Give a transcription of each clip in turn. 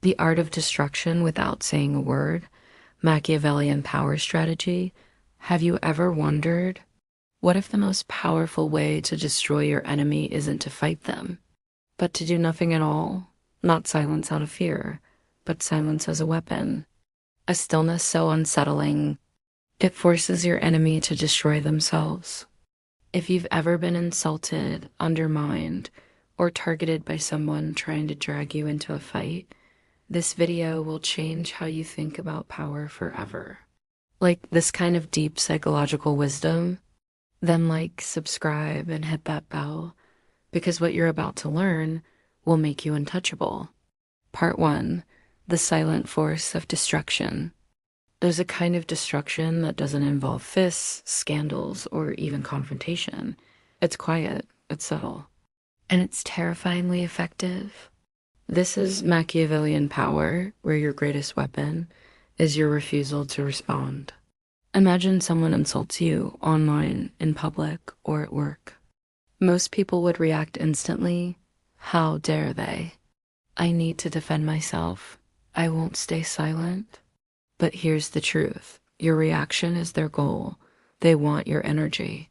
The art of destruction without saying a word, Machiavellian power strategy. Have you ever wondered, what if the most powerful way to destroy your enemy isn't to fight them, but to do nothing at all? Not silence out of fear, but silence as a weapon. A stillness so unsettling, it forces your enemy to destroy themselves. If you've ever been insulted, undermined, or targeted by someone trying to drag you into a fight, this video will change how you think about power forever. Like this kind of deep psychological wisdom, then like, subscribe, and hit that bell, because what you're about to learn will make you untouchable. Part 1, the silent force of destruction. There's a kind of destruction that doesn't involve fists, scandals, or even confrontation. It's quiet, it's subtle, and it's terrifyingly effective. This is Machiavellian power, where your greatest weapon is your refusal to respond. Imagine someone insults you online, in public, or at work. Most people would react instantly. How dare they? I need to defend myself. I won't stay silent. But here's the truth. Your reaction is their goal. They want your energy,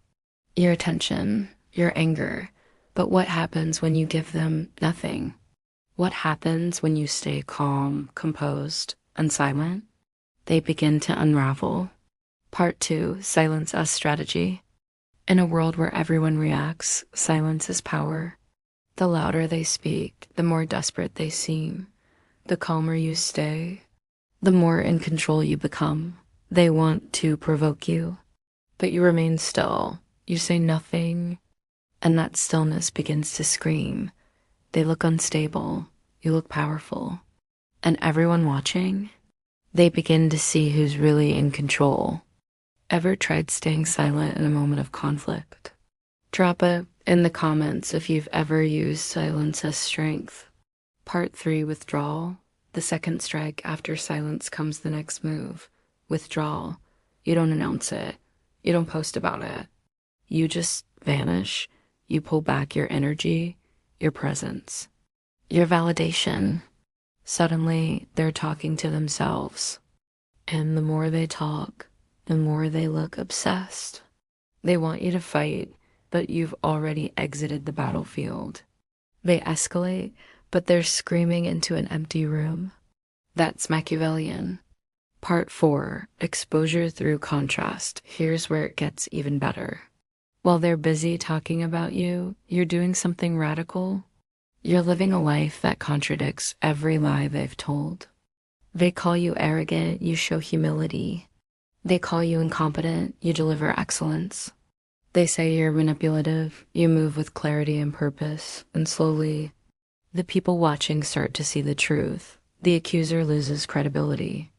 your attention, your anger. But what happens when you give them nothing? What happens when you stay calm, composed, and silent? They begin to unravel. Part 2, silence as strategy. In a world where everyone reacts, silence is power. The louder they speak, the more desperate they seem. The calmer you stay, the more in control you become. They want to provoke you, but you remain still. You say nothing, and that stillness begins to scream. They look unstable, you look powerful, and everyone watching, they begin to see who's really in control. Ever tried staying silent in a moment of conflict? Drop it in the comments if you've ever used silence as strength. Part 3, withdrawal. The second strike after silence comes the next move. Withdrawal. You don't announce it. You don't post about it. You just vanish. You pull back your energy, your presence, your validation. Suddenly, they're talking to themselves. And the more they talk, the more they look obsessed. They want you to fight, but you've already exited the battlefield. They escalate, but they're screaming into an empty room. That's Machiavellian. Part 4, exposure through contrast. Here's where it gets even better. While they're busy talking about you, you're doing something radical. You're living a life that contradicts every lie they've told. They call you arrogant, you show humility. They call you incompetent, you deliver excellence. They say you're manipulative, you move with clarity and purpose, and slowly, the people watching start to see the truth. The accuser loses credibility.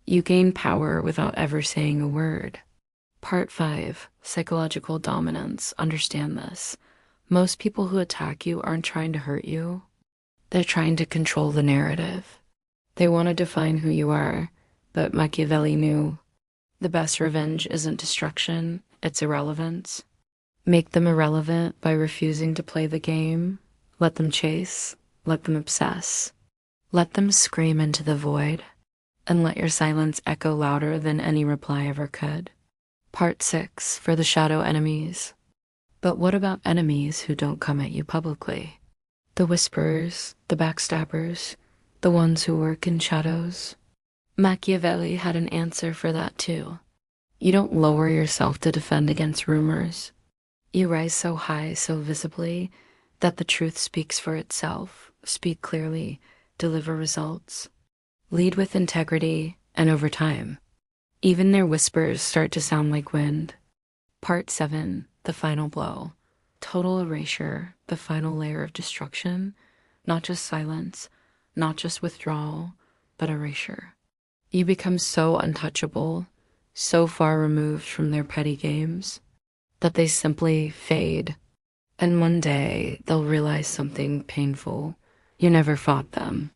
You gain power without ever saying a word. Part 5, psychological dominance. Understand this. Most people who attack you aren't trying to hurt you. They're trying to control the narrative. They want to define who you are, but Machiavelli knew the best revenge isn't destruction, it's irrelevance. Make them irrelevant by refusing to play the game. Let them chase, let them obsess. Let them scream into the void, and let your silence echo louder than any reply ever could. Part 6, for the shadow enemies. But what about enemies who don't come at you publicly? The whisperers, the backstabbers, the ones who work in shadows. Machiavelli had an answer for that too. You don't lower yourself to defend against rumors. You rise so high, so visibly, that the truth speaks for itself. Speak clearly, deliver results. Lead with integrity, and over time, even their whispers start to sound like wind. Part 7, the final blow. Total erasure, the final layer of destruction. Not just silence, not just withdrawal, but erasure. You become so untouchable, so far removed from their petty games, that they simply fade. And one day, they'll realize something painful. You never fought them,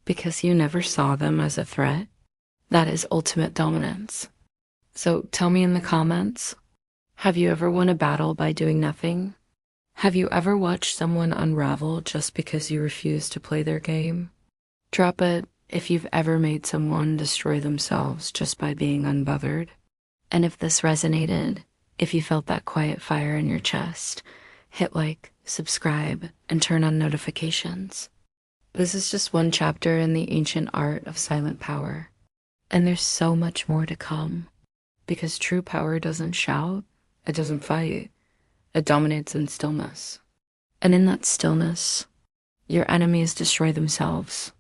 because you never saw them as a threat. That is ultimate dominance. So tell me in the comments, have you ever won a battle by doing nothing? Have you ever watched someone unravel just because you refuse to play their game? Drop it if you've ever made someone destroy themselves just by being unbothered. And if this resonated, if you felt that quiet fire in your chest, hit like, subscribe, and turn on notifications. This is just one chapter in the ancient art of silent power. And there's so much more to come. Because true power doesn't shout, it doesn't fight, it dominates in stillness. And in that stillness, your enemies destroy themselves.